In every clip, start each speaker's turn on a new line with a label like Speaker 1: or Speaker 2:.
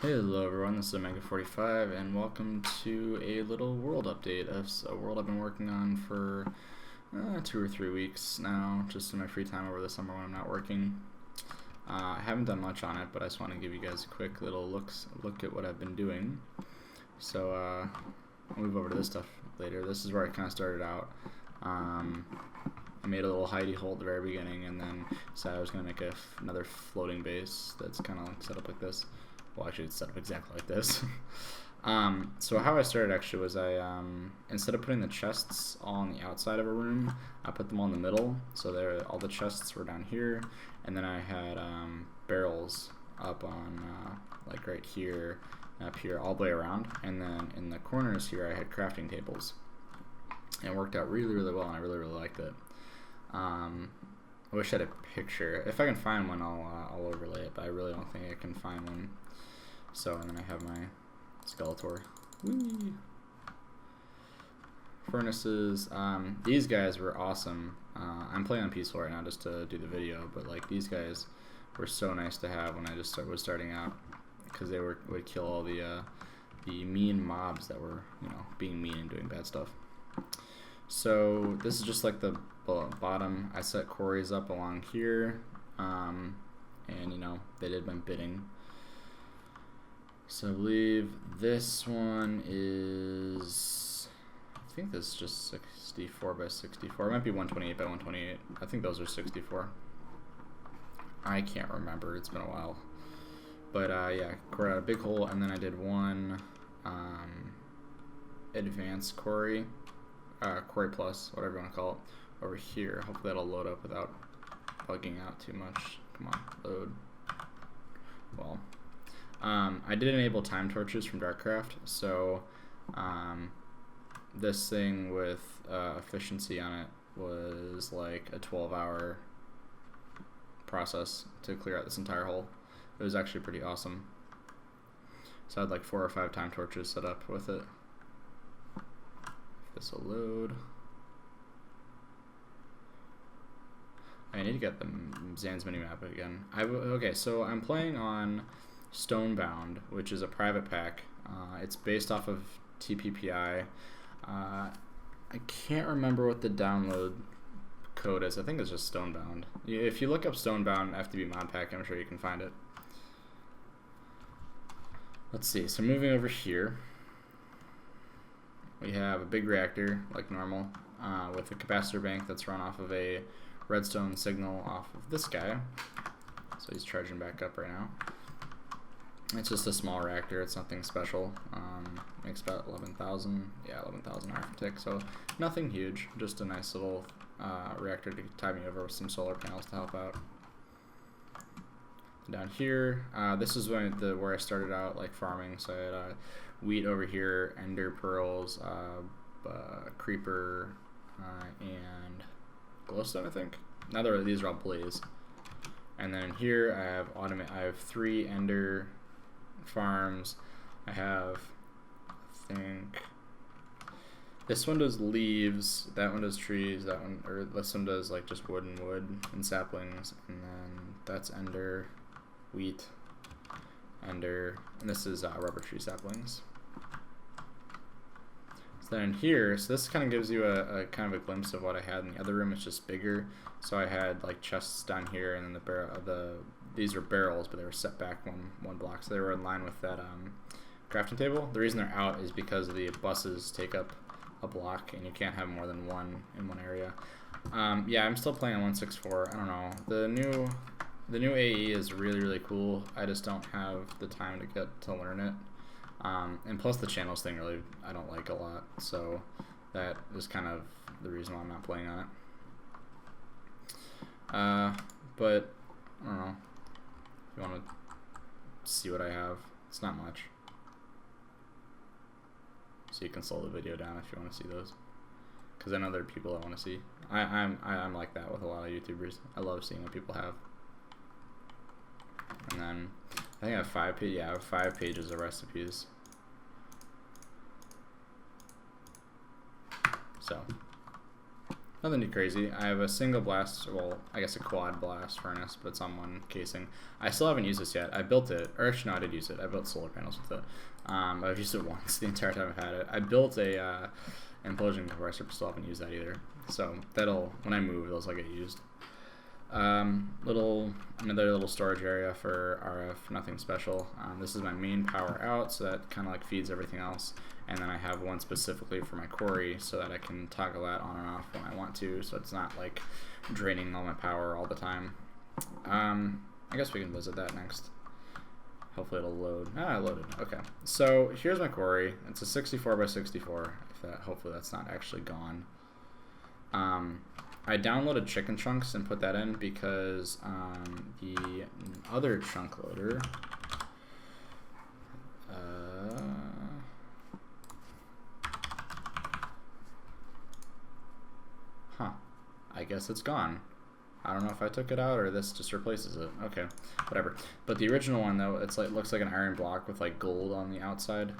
Speaker 1: Hello everyone, this is Omega45 and welcome to a little world update of a world I've been working on for 2 or 3 weeks now, just in my free time over the summer when I'm not working. I haven't done much on it, but I just want to give you guys a quick little look at what I've been doing. So I'll move over to this stuff later. This is where I kind of started out. I made a little hidey hole at the very beginning and then decided I was going to make another floating base that's kind of set up like this. Well, actually, it's set up exactly like this. So how I started actually was instead of putting the chests all on the outside of a room, I put them all in the middle. So all the chests were down here, and then I had barrels up on like right here, up here, all the way around. And then in the corners here, I had crafting tables. And it worked out really, really well, and I really, really liked it. I wish I had a picture. If I can find one, I'll overlay it, but I really don't think I can find one. So, and then I have my Skeletor. Whee! Furnaces. These guys were awesome. I'm playing on peaceful right now just to do the video, but like these guys were so nice to have when I just was starting out, because they would kill all the mean mobs that were, you know, being mean and doing bad stuff. So this is just like the bottom. I set quarries up along here, and you know, they did my bidding. So I believe this one is, I think this is just 64 by 64. It might be 128 by 128. I think those are 64. I can't remember. It's been a while. But yeah, core out a big hole, and then I did one advanced quarry, quarry plus, whatever you want to call it, over here. Hopefully that'll load up without bugging out too much. Come on, load. Well. I did enable time torches from Darkcraft, so this thing with efficiency on it was like a 12-hour process to clear out this entire hole. It was actually pretty awesome. So I had like 4 or 5 time torches set up with it. If this will load. I need to get the Zan's minimap again. Okay, so I'm playing on Stonebound, which is a private pack. It's based off of TPPI. I can't remember what the download code is. I think it's just Stonebound. If you look up Stonebound FTB mod pack, I'm sure you can find it. Let's see. So moving over here, we have a big reactor like normal, with a capacitor bank that's run off of a redstone signal off of this guy. So he's charging back up right now. It's just a small reactor, it's nothing special. Makes about 11,000, yeah, 11,000 arithmetic, so nothing huge, just a nice little reactor to tie me over with some solar panels to help out. Down here, this is where I started out like farming, so I had wheat over here, ender pearls, creeper, and glowstone, I think. Now these are all blaze. And then here I have 3 ender farms. I have, I think, this one does leaves, that one does trees, that one, or this one does like just wood and saplings, and then that's ender, wheat, ender, and this is rubber tree saplings. So then here, so this kind of gives you a kind of a glimpse of what I had in the other room. It's just bigger. So I had like chests down here, and then these are barrels, but they were set back one block, so they were in line with that crafting table. The reason they're out is because the buses take up a block, and you can't have more than one in one area. Yeah, I'm still playing on 1.6.4. I don't know. The new AE is really, really cool. I just don't have the time to get to learn it. And plus the channels thing really I don't like a lot, so that is kind of the reason why I'm not playing on it. But I don't know, if you want to see what I have, it's not much, so you can slow the video down if you want to see those, because I know there are people that want to see. I'm like that with a lot of YouTubers. I love seeing what people have. And then I think I have 5 pages of recipes. So Nothing too crazy. I have a single blast, well, I guess a quad blast furnace, but it's on one casing. I still haven't used this yet. I built it, or actually no, I did use it. I built solar panels with it. I've used it once the entire time I've had it. I built a implosion compressor, but still haven't used that either. So that'll, when I move, those will get used. Another little storage area for RF, nothing special. This is my main power out, so that kind of like feeds everything else. And then I have one specifically for my quarry so that I can toggle that on and off when I want to, so it's not like draining all my power all the time. I guess we can visit that next. Hopefully it'll load. Ah, it loaded. Okay. So here's my quarry. It's a 64 by 64. Hopefully that's not actually gone. I downloaded chicken chunks and put that in because the other chunk loader I guess it's gone. I don't know if I took it out or this just replaces it. Okay, whatever. But the original one though, it's like looks like an iron block with like gold on the outside.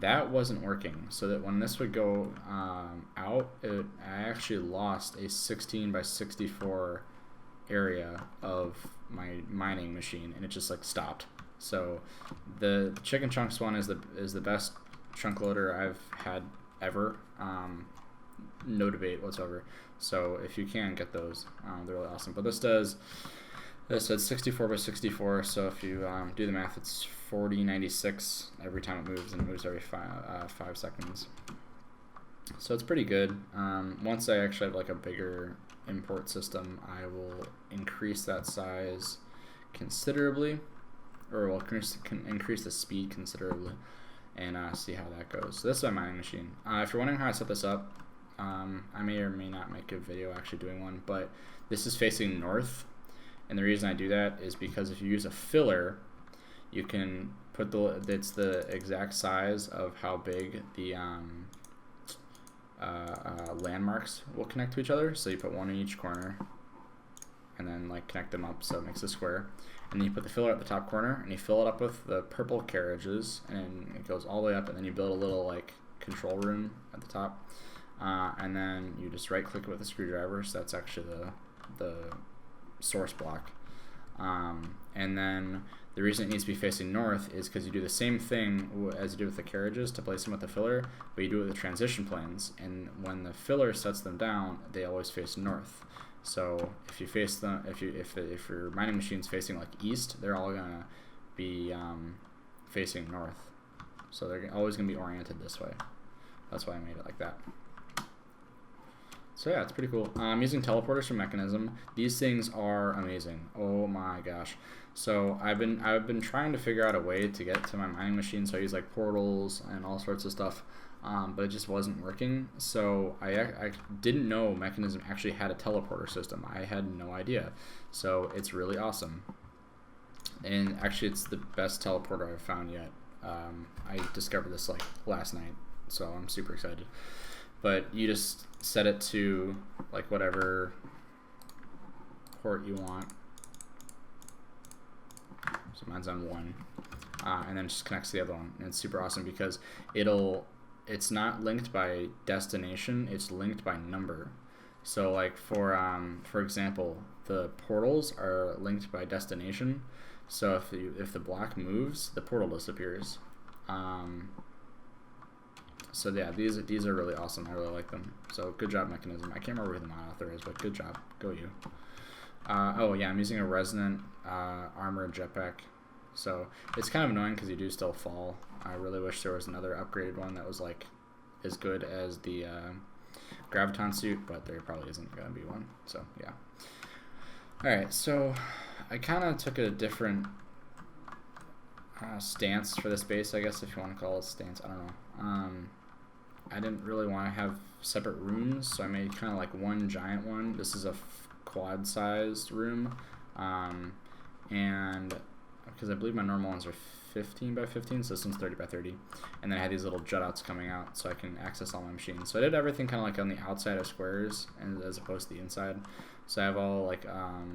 Speaker 1: That wasn't working, so that when this would go out, I actually lost a 16 by 64 area of my mining machine, and it just like stopped. So the chicken chunks one is the best chunk loader I've had ever. No debate whatsoever. So if you can get those, they're really awesome. But this said 64 by 64, so if you do the math, it's 4096 every time it moves, and it moves every 5 seconds. So it's pretty good. Once I actually have like a bigger import system, I will increase that size considerably, or will increase the speed considerably, and see how that goes. So this is my mining machine. If you're wondering how I set this up, I may or may not make a video actually doing one, but this is facing north, and the reason I do that is because if you use a filler, you can put it's the exact size of how big the landmarks will connect to each other. So you put one in each corner, and then like connect them up so it makes a square. And then you put the filler at the top corner, and you fill it up with the purple carriages, and it goes all the way up, and then you build a little like control room at the top. And then you just right click it with a screwdriver, so that's actually the source block. And then the reason it needs to be facing north is because you do the same thing as you do with the carriages to place them with the filler, but you do it with the transition planes, and when the filler sets them down, they always face north. So if you face them, if your mining machine's facing like east, they're all gonna be facing north. So they're always gonna be oriented this way. That's why I made it like that. So yeah, it's pretty cool. I'm using teleporters from Mekanism. These things are amazing. Oh my gosh. So I've been trying to figure out a way to get to my mining machine. So I use like portals and all sorts of stuff, but it just wasn't working. So I didn't know Mekanism actually had a teleporter system. I had no idea. So it's really awesome. And actually, it's the best teleporter I've found yet. I discovered this like last night, so I'm super excited. But you just set it to like whatever port you want. So mine's on 1, and then it just connects to the other one, and it's super awesome because it's not linked by destination, it's linked by number. So like for example, the portals are linked by destination. So if the block moves, the portal disappears. So yeah, these are really awesome. I really like them. So good job, Mekanism. I can't remember who the mod author is, but good job. Go you. Oh yeah, I'm using a resonant armored jetpack. So it's kind of annoying because you do still fall. I really wish there was another upgraded one that was like as good as the graviton suit, but there probably isn't going to be one. So yeah. Alright, so I kind of took a different stance for this base, I guess, if you want to call it stance. I don't know. I didn't really want to have separate rooms, so I made kind of like one giant one. This is a quad-sized room, and because I believe my normal ones are 15 by 15, so this one's 30 by 30, and then I had these little jut-outs coming out so I can access all my machines. So I did everything kind of like on the outside of squares and as opposed to the inside. So I have all like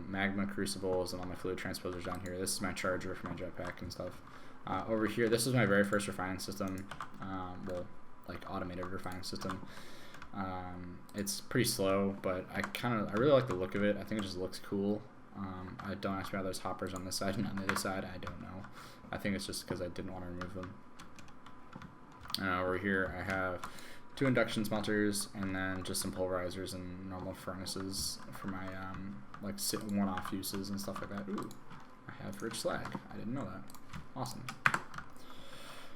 Speaker 1: magma crucibles and all my fluid transposers down here. This is my charger for my jetpack and stuff. Over here, this is my very first refining system, well, like automated refining system. It's pretty slow, but I really like the look of it. I think it just looks cool. I don't ask me why there's hoppers on this side and on the other side. I don't know. I think it's just because I didn't want to remove them. Over here I have 2 induction smelters and then just some pulverizers and normal furnaces for my like one-off uses and stuff like that. Ooh, I have rich slag. I didn't know that. Awesome.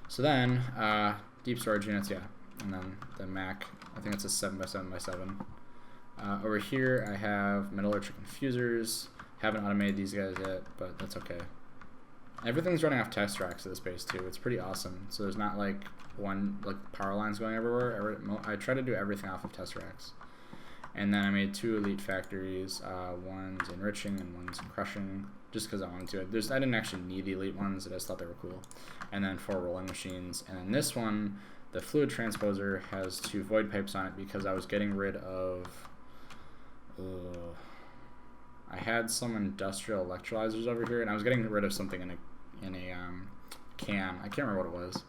Speaker 1: So then deep storage units, yeah, and then the Mac. I think it's a 7x7x7. Over here I have metallurgical infusers. Haven't automated these guys yet, but that's okay. Everything's running off test tracks at this base too. It's pretty awesome. So there's not like power lines going everywhere. I try to do everything off of test racks. And then I made 2 elite factories. One's enriching and one's crushing, just because I wanted to. I didn't actually need the elite ones. I just thought they were cool. And then 4 rolling machines. And then this one, the fluid transposer, has 2 void pipes on it because I was getting rid of. I had some industrial electrolyzers over here, and I was getting rid of something in a can. I can't remember what it was.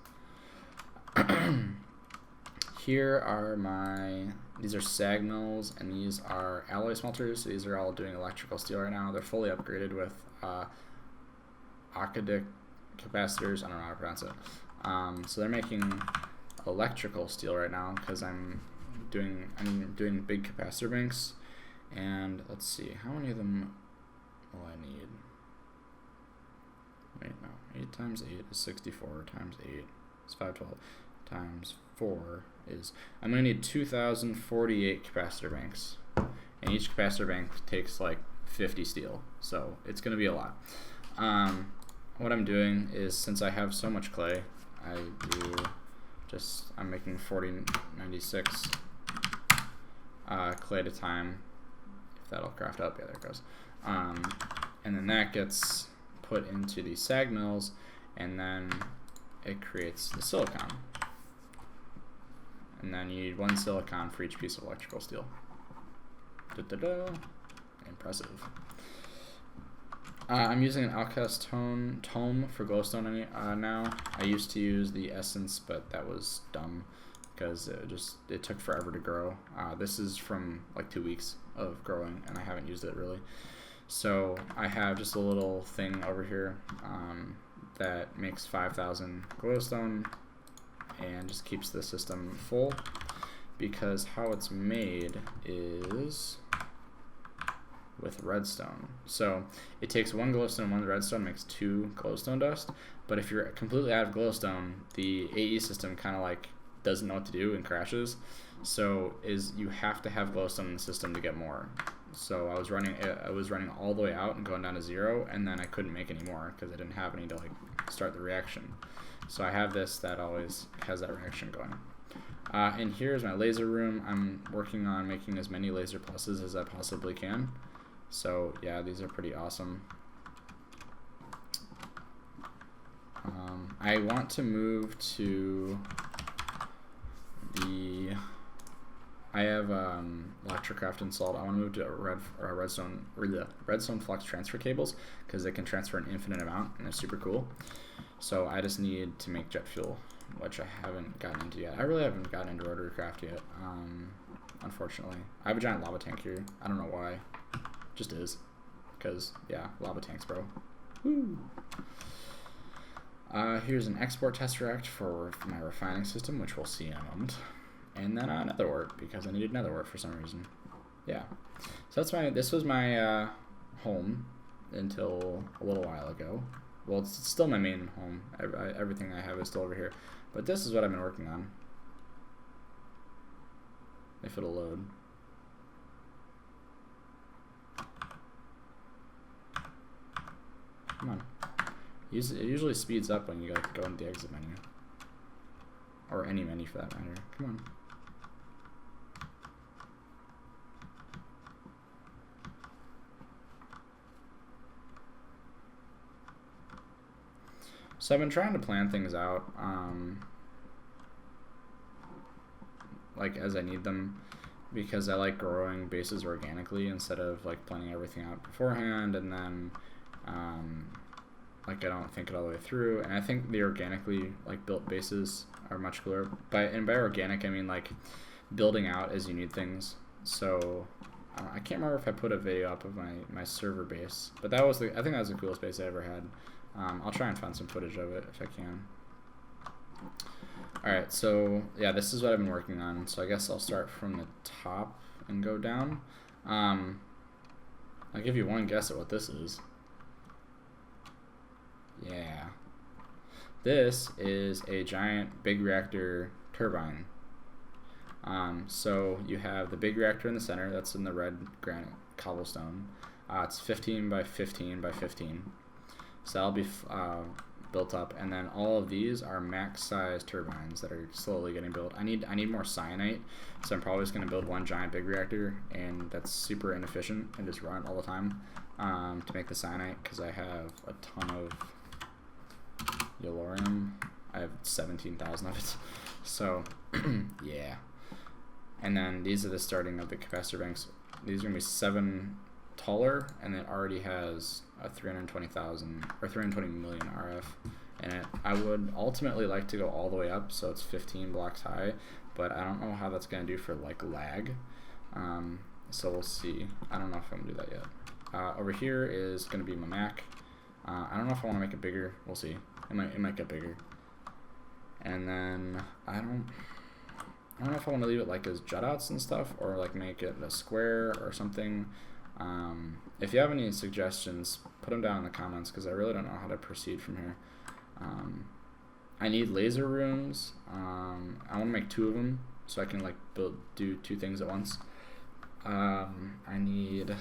Speaker 1: Here are these are sag mills, and these are alloy smelters. So these are all doing electrical steel right now. They're fully upgraded with Akadic capacitors. I don't know how to pronounce it. So they're making electrical steel right now because I'm doing big capacitor banks. And let's see, how many of them will I need? Wait, no. 8 times 8 is 64 times 8 is 512 times 4 is... I'm going to need 2,048 capacitor banks. And each capacitor bank takes like 50 steel. So it's going to be a lot. What I'm doing is, since I have so much clay, I'm making 4096 clay at a time. If that'll craft up, yeah, there it goes. And then that gets put into the sag mills, and then it creates the silicon. And then you need 1 silicon for each piece of electrical steel. Impressive. I'm using an Alcast tome for glowstone now. I used to use the essence, but that was dumb because it took forever to grow. This is from like 2 weeks of growing, and I haven't used it really. So I have just a little thing over here that makes 5,000 glowstone and just keeps the system full, because how it's made is with redstone. So it takes 1 glowstone, 1 redstone, makes 2 glowstone dust. But if you're completely out of glowstone, the AE system kind of like doesn't know what to do and crashes. So you have to have glowstone in the system to get more. So I was running all the way out and going down to 0, and then I couldn't make any more because I didn't have any to like start the reaction. So I have this that always has that reaction going. And here's my laser room. I'm working on making as many laser pluses as I possibly can. So yeah, these are pretty awesome. I want to move to I have Electrocraft installed. I want to move to redstone flux transfer cables because they can transfer an infinite amount, and they're super cool. So I just need to make jet fuel, which I haven't gotten into yet. I really haven't gotten into rotary craft yet, unfortunately. I have a giant lava tank here. I don't know why. Just is. Because, yeah, lava tanks, bro. Woo! Here's an export tesseract for my refining system, which we'll see in a moment. And then netherwort, because I needed netherwort for some reason. Yeah. So this was my home until a little while ago. Well, it's still my main home. Everything I have is still over here. But this is what I've been working on. If it'll load. Come on. It usually speeds up when you go into the exit menu. Or any menu for that matter. Come on. So I've been trying to plan things out, like as I need them, because I like growing bases organically instead of like planning everything out beforehand, and then like I don't think it all the way through. And I think the organically like built bases are much cooler. And by organic I mean like building out as you need things. So I can't remember if I put a video up of my server base, but that was I think that was the coolest base I ever had. I'll try and find some footage of it if I can. Alright, so yeah, this is what I've been working on. So I guess I'll start from the top and go down. I'll give you one guess at what this is. Yeah. This is a giant big reactor turbine. So you have the big reactor in the center, that's in the red granite cobblestone. It's 15 by 15 by 15. So that'll be built up, and then all of these are max size turbines that are slowly getting built. I need more cyanite, so I'm probably just going to build one giant big reactor, and that's super inefficient and just run it all the time to make the cyanite, because I have a ton of yellorium. I have 17,000 of it. So yeah. And then these are the starting of the capacitor banks. These are going to be 7 taller, and it already has a 320,000 or 320 million RF in it. I would ultimately like to go all the way up, so it's 15 blocks high, but I don't know how that's going to do for like lag. So we'll see. I don't know if I'm going to do that yet. Over here is going to be my Mac. I don't know if I want to make it bigger. We'll see. It might get bigger. And then I don't know if I want to leave it like as jutouts and stuff, or like make it a square or something. If you have any suggestions, put them down in the comments, because I really don't know how to proceed from here. I need laser rooms. I want to make 2 of them so I can like do 2 things at once. I need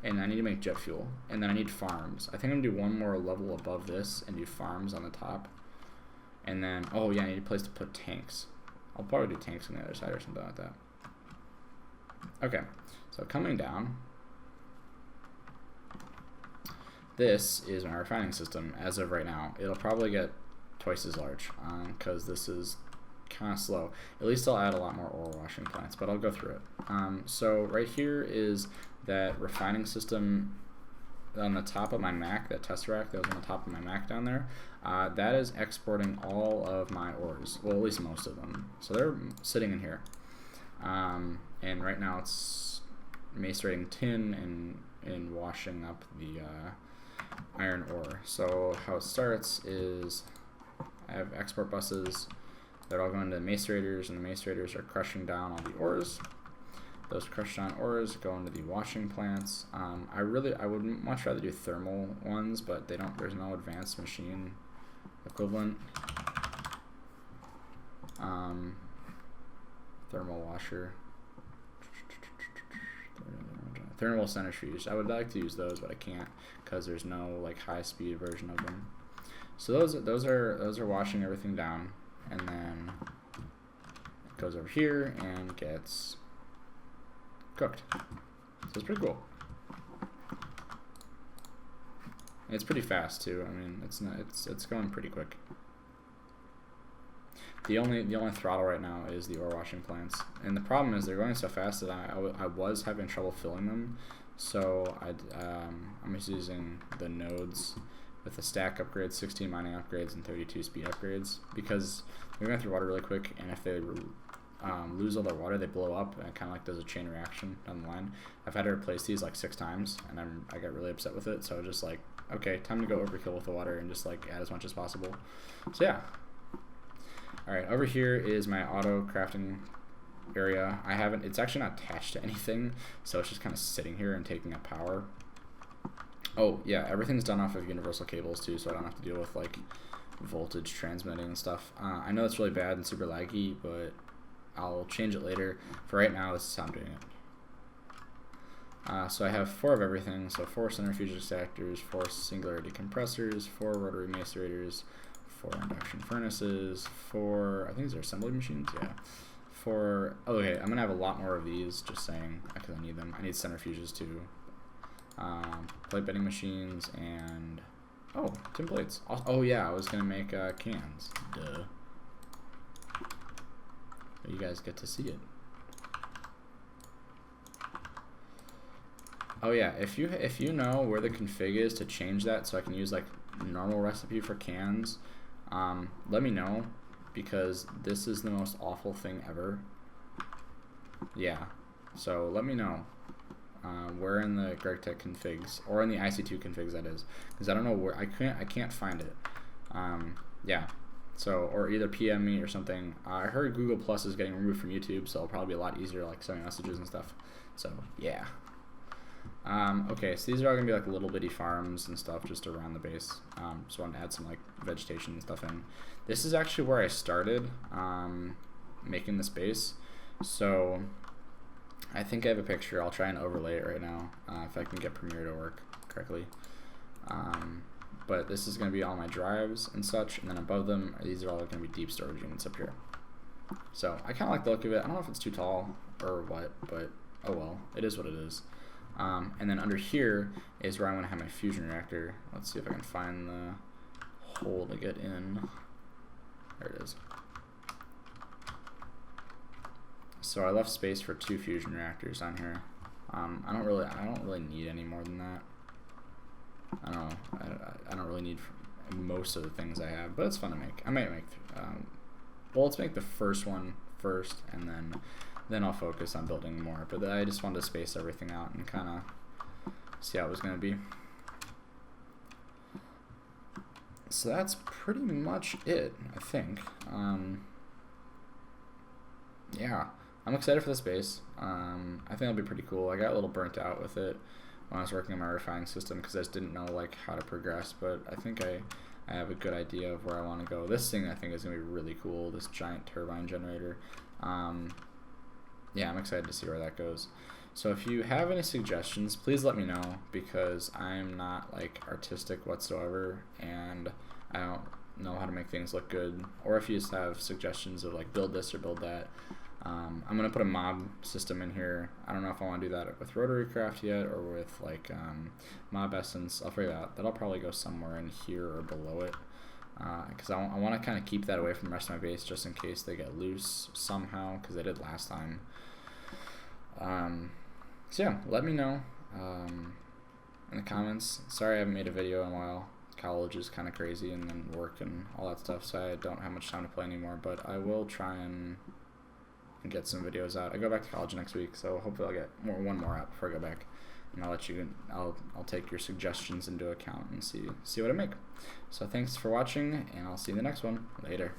Speaker 1: to make jet fuel, and then I need farms. I think I'm gonna do one more level above this and do farms on the top. And then, oh yeah, I need a place to put tanks. I'll probably do tanks on the other side or something like that. Okay, so coming down, this is my refining system as of right now. It'll probably get twice as large because this is kind of slow. At least I'll add a lot more ore washing plants, but I'll go through it. So right here is that refining system on the top of my Mac, that test rack that was on the top of my Mac down there. That is exporting all of my ores, well, at least most of them. So they're sitting in here. And right now it's macerating tin and washing up the iron ore. So how it starts is I have export buses. They're all going to macerators, and the macerators are crushing down all the ores. Those crushed down ores go into the washing plants. I would much rather do thermal ones, but there's no advanced machine equivalent. Thermal washer. Thermal centrifuge. I would like to use those, but I can't because there's no like high-speed version of them. So those are washing everything down, and then it goes over here and gets cooked. So it's pretty cool. And it's pretty fast too. I mean, it's going pretty quick. The only throttle right now is the ore washing plants, and the problem is they're going so fast that I was having trouble filling them. So I'm just using the nodes with the stack upgrades, 16 mining upgrades, and 32 speed upgrades, because they're going through water really quick, and if they lose all their water, they blow up, and it kind of like does a chain reaction down the line. I've had to replace these like 6 times, and I got really upset with it. So I was just like, okay, time to go overkill with the water and just like add as much as possible. So yeah. Alright, over here is my auto crafting area. It's actually not attached to anything, so it's just kind of sitting here and taking up power. Oh yeah, everything's done off of universal cables too, so I don't have to deal with like voltage transmitting and stuff. I know it's really bad and super laggy, but I'll change it later. For right now, this is how I'm doing it. So I have 4 of everything, so 4 centrifuge extractors, 4 singularity compressors, 4 rotary macerators, 4 induction furnaces, 4, I think these are assembly machines, yeah. 4, oh, okay, I'm going to have a lot more of these, just saying, because I need them. I need centrifuges too. Plate bending machines, and, oh, tin plates. Oh yeah, I was going to make cans, duh. You guys get to see it. Oh yeah, if you know where the config is to change that so I can use like normal recipe for cans, let me know, because this is the most awful thing ever. Yeah. So let me know where in the GregTech configs, or in the IC2 configs that is, because I don't know where, I can't find it. Yeah. So, or either PM me or something. I heard Google Plus is getting removed from YouTube, so it'll probably be a lot easier, like sending messages and stuff. So yeah. Okay, so these are all gonna be like little bitty farms and stuff just around the base. Just wanted to add some like vegetation and stuff in. This is actually where I started making this base. So I think I have a picture. I'll try and overlay it right now if I can get Premiere to work correctly. But this is going to be all my drives and such, and then above them, these are all going to be deep storage units up here. So I kind of like the look of it. I don't know if it's too tall or what, but oh well, it is what it is. And then under here is where I'm going to have my fusion reactor. Let's see if I can find the hole to get in. There it is. So I left space for 2 fusion reactors on here. I don't really need any more than that. I don't know. I don't really need most of the things I have, but it's fun to make. I might make. Well, let's make the first one first, and then I'll focus on building more. But I just wanted to space everything out and kind of see how it was going to be. So that's pretty much it, I think. Yeah, I'm excited for this base. I think it'll be pretty cool. I got a little burnt out with it when I was working on my refining system because I just didn't know like how to progress, but I think I have a good idea of where I want to go. This thing I think is going to be really cool, this giant turbine generator. Yeah, I'm excited to see where that goes. So if you have any suggestions, please let me know, because I'm not like artistic whatsoever and I don't know how to make things look good. Or if you just have suggestions of like build this or build that. I'm going to put a mob system in here. I don't know if I want to do that with Rotary Craft yet or with like mob essence. I'll figure that out. That'll probably go somewhere in here or below it, because I want to kind of keep that away from the rest of my base just in case they get loose somehow, because they did last time. So yeah, let me know in the comments. Sorry I haven't made a video in a while. College is kind of crazy, and then work and all that stuff, so I don't have much time to play anymore, but I will try and get some videos out. I go back to college next week, so hopefully I'll get one more out before I go back, and I'll take your suggestions into account and see what I make. So thanks for watching, and I'll see you in the next one. Later.